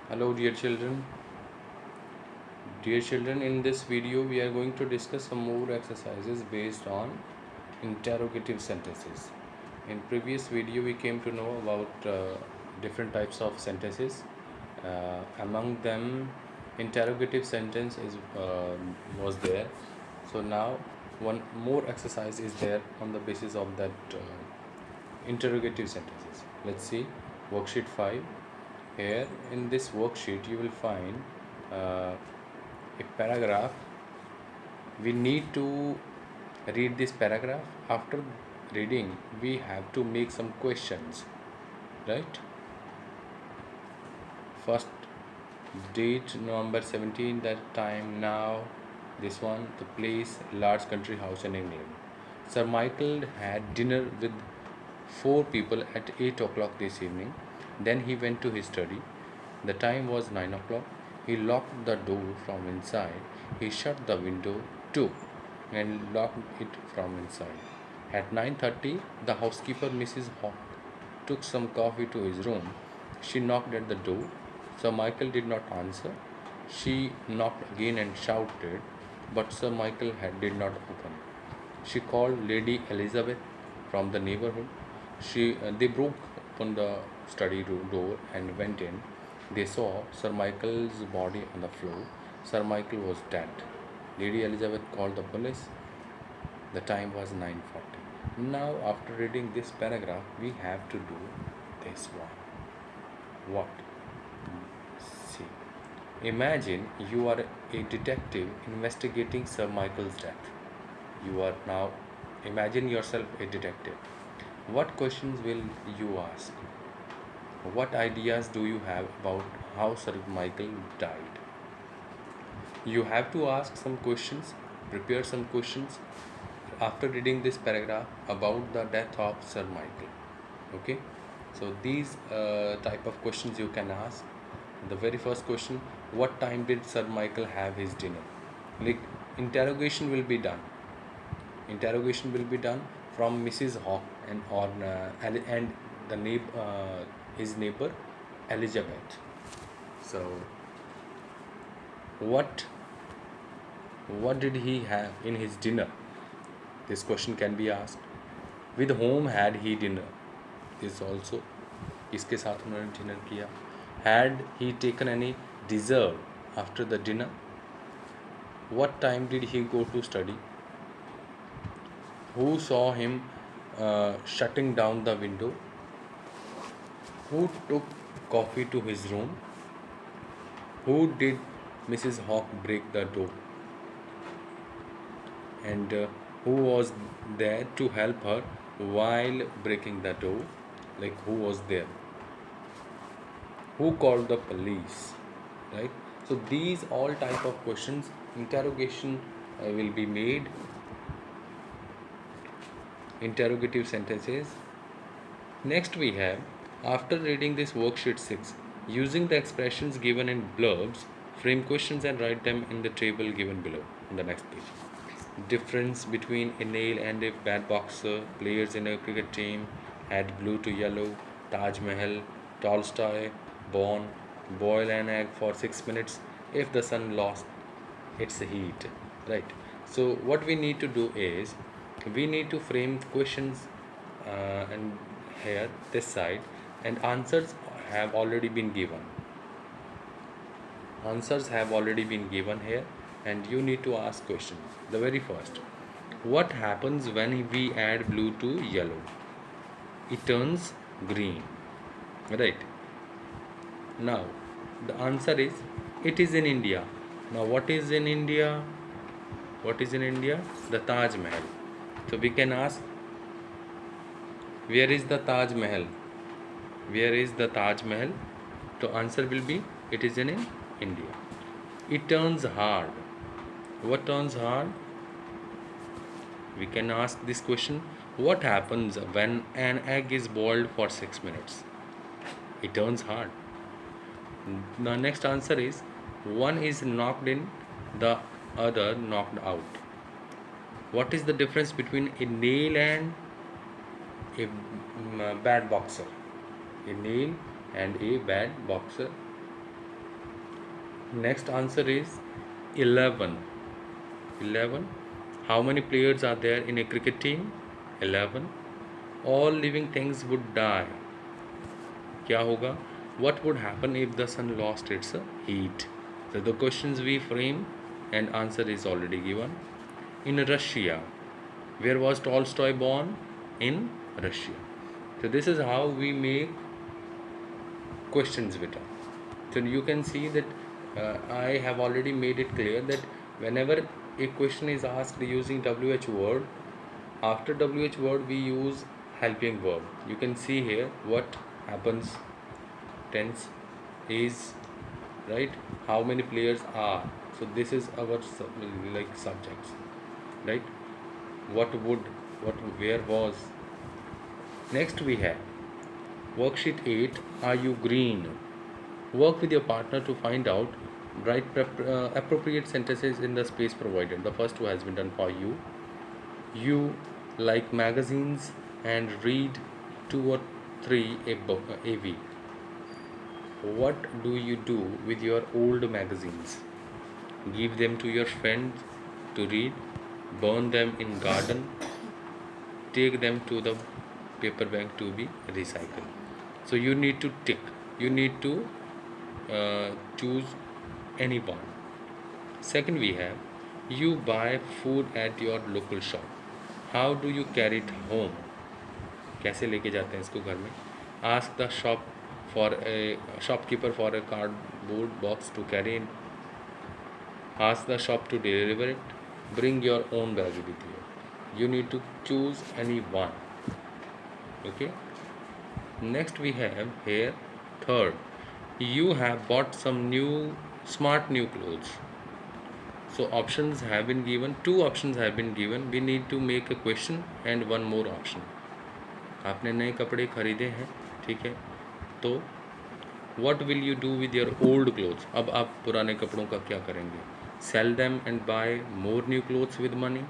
Hello dear children. Dear children, in this video we are going to discuss some more exercises based on interrogative sentences. In previous video we came to know about different types of sentences. Among them interrogative sentence is was there. So now one more exercise is there on the basis of that interrogative sentences. Let's see worksheet 5. Here in this worksheet you will find uh, a paragraph. We need to read this paragraph. After reading we have to make some questions, right? First date November 17, that time now, this one, the place, large country house in England. Sir Michael had dinner with 4 people at 8 o'clock this evening. Then he went to his study. The time was 9 o'clock. He locked the door from inside. He shut the window too and locked it from inside. At 9:30, the housekeeper, Mrs. Hawk, took some coffee to his room. She knocked at the door. Sir Michael did not answer. She knocked again and shouted, but Sir Michael did not open. She called Lady Elizabeth from the neighborhood. They broke open the study door and went in. They saw Sir Michael's body on the floor. Sir Michael was dead. Lady Elizabeth called the police. The time was 9:40. Now, after reading this paragraph, we have to do this one. What? See. Imagine you are a detective investigating Sir Michael's death. You are now, imagine yourself a detective. What questions will you ask? What ideas do you have about how Sir Michael died? You have to ask some questions, prepare some questions after reading this paragraph about the death of Sir Michael. Okay, so these type of questions you can ask. The very first question: what time did Sir Michael have his dinner? Like, interrogation will be done. Interrogation will be done from Mrs. Hawk and the his neighbor Elizabeth. So what what did he have in his dinner? This question can be asked. With whom had he dinner? This also, किसके साथ उन्होंने dinner किया? Had he taken any dessert after the dinner? What time did he go to study? Who saw him shutting down the window? Who took coffee to his room? Who did Mrs. Hawk break the door? And who was there to help her while breaking the door? Like, who was there? Who called the police? Right? So these all type of questions, interrogation will be made. Interrogative sentences. Next we have, after reading this worksheet 6, using the expressions given in blurbs, frame questions and write them in the table given below on the next page. Difference between a nail and a bad boxer. Players in a cricket team had blue to yellow. Taj Mahal. Tolstoy. Born. Boil an egg for 6 minutes if the sun lost its heat. Right. So what we need to do is, we need to frame questions and here this side, and answers have already been given. Answers have already been given here, and you need to ask questions. The very first: what happens when we add blue to yellow? It turns green, right? Now the answer is, it is in India. Now what is in India? What is in India? The Taj Mahal. So we can ask, where is the Taj Mahal? Where is the Taj Mahal? So answer will be, it is in India. It turns hard. What turns hard? We can ask this question: what happens when an egg is boiled for 6 minutes? It turns hard. The next answer is, one is knocked in, the other knocked out. What is the difference between a nail and a bad boxer? A nail and a bad boxer. Next answer is 11. 11. How many players are there in a cricket team? 11. All living things would die. क्या होगा? What would happen if the sun lost its heat? So the questions we frame and answer is already given. In Russia, where was Tolstoy born? In Russia. So this is how we make questions beta. So you can see that I have already made it clear that whenever a question is asked using WH word, after WH word we use helping verb. You can see here what happens. Tense is, right, how many players are. So this is our like subjects, right? What would, what, where was. Next we have worksheet 8. Are you green? Work with your partner to find out, write appropriate sentences in the space provided. The first two has been done for you. You like magazines and read 2 or 3 a week. What do you do with your old magazines? Give them to your friends to read, burn them in garden, take them to the paper bank to be recycled. So you need to tick. You need to choose any one. Second we have, you buy food at your local shop. How do you carry it home? कैसे लेके जाते हैं इसको घर में? Ask the shopkeeper for a cardboard box to carry in. Ask the shop to deliver it. Bring your own bag with you. You need to choose any one. Okay. Next we have here, third, you have bought some smart new clothes. So options have been given, 2 options have been given. We need to make a question and one more option. आपने नए कपड़े खरीदे हैं, ठीक है, तो what will you do with your old clothes? अब आप पुराने कपड़ों का क्या करेंगे? Sell them and buy more new clothes with money.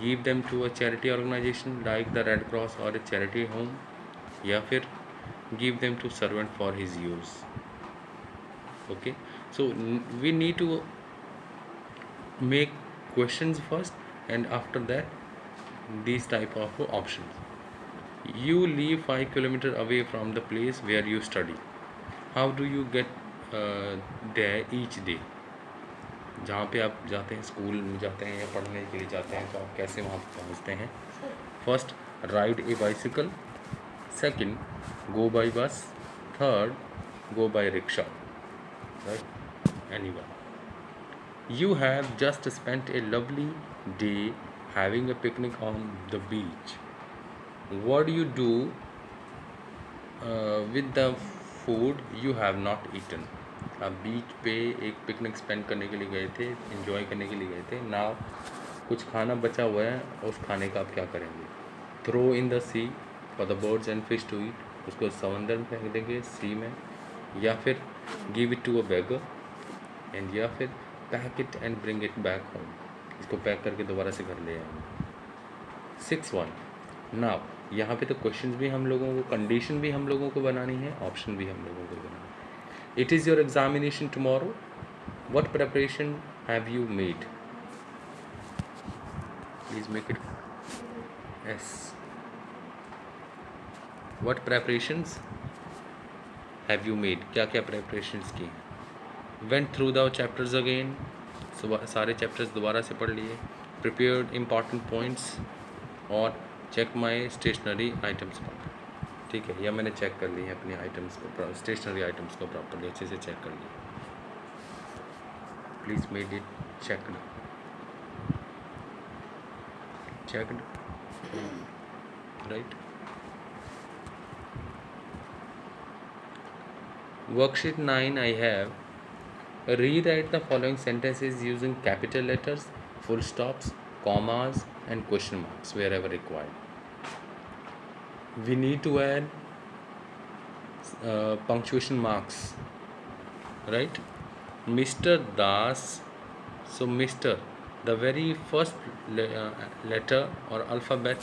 Give them to a charity organization like the Red Cross or a charity home. या फिर give them to servant for his use. Okay, so we need to make questions first, and after that these type of options. You live 5 kilometers away from the place where you study. How do you get there each day? जहाँ पे आप जाते हैं, school में जाते हैं या पढ़ने के लिए जाते हैं, तो आप कैसे वहाँ पहुँचते हैं? First, ride A bicycle. Second, go by bus. Third, go by rickshaw. Right? Anyone. You have just spent a lovely day having a picnic on the beach. What do you do with the food you have not eaten? आप बीच पे एक picnic spend करने के लिए गए थे, enjoy करने के लिए गए थे. नाउ कुछ खाना बचा हुआ है, उस खाने का आप क्या करेंगे? Throw in the sea for the birds and fish to eat. उसको समंदर में फेंक देंगे, सी में, या फिर give it to a beggar, and या फिर pack it and bring it back home. इसको पैक करके दोबारा से घर ले आएंगे. 6-1. नाउ यहाँ पे तो क्वेश्चन भी हम लोगों को, कंडीशन भी हम लोगों को बनानी है, ऑप्शन भी हम लोगों को बनाना है. It is your examination tomorrow. What preparation have you made? Please make it S. What preparations have you made? क्या क्या preparations की? Went through the chapters again. सारे chapters दोबारा से पढ़ लिए. Prepared important points और check my stationery items. ठीक है, या मैंने चेक कर ली है अपनी आइटम्स को, स्टेशनरी आइटम्स को प्रॉपरली अच्छे से चेक कर लिया. Please made it checked. Right. Worksheet 9 I have. Rewrite the following sentences using capital letters, full stops, commas and question marks wherever required. We need to add punctuation marks, right? Mr. Das. So Mr, the very first letter or alphabet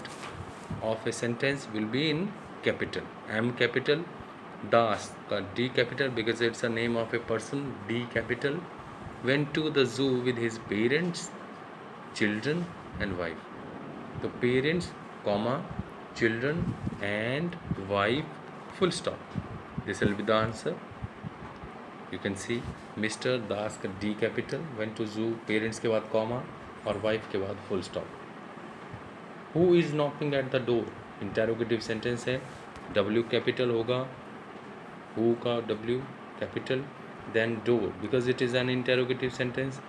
of a sentence will be in capital. M capital, Das का D capital because it's a name of a person, D capital, went to the zoo with his parents, children and wife. So parents, comma, children and wife, full stop. This will be the answer. You can see Mr. Das का D capital went to zoo, parents के बाद comma और wife के बाद full stop. Who is knocking at the door? Interrogative sentence है, W capital होगा, who का W capital, then door because it is an interrogative sentence,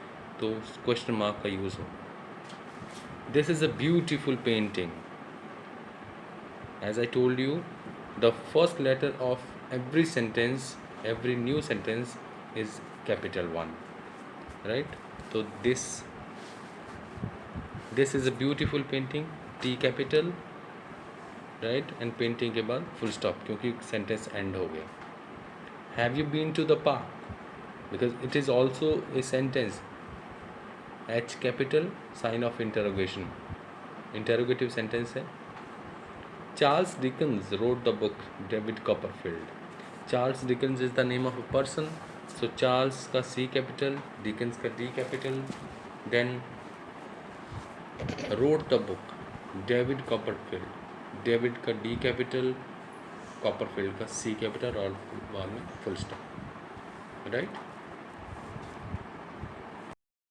तो question mark का यूज़ हो. This is a beautiful painting. As I told you, the first letter of every sentence, every new sentence is capital one, right? So this is a beautiful painting, T capital, right? And painting के बाद full stop क्योंकि sentence end हो गया. Have you been to the park? Because it is also a sentence. H capital, sign of interrogation. Interrogative sentence है. Charles Dickens wrote the book David Copperfield. Charles Dickens is the name of a person. So Charles का C capital, Dickens का D capital. Then wrote the book David Copperfield. David का D capital, Copperfield का C capital और बाद में full stop. Right?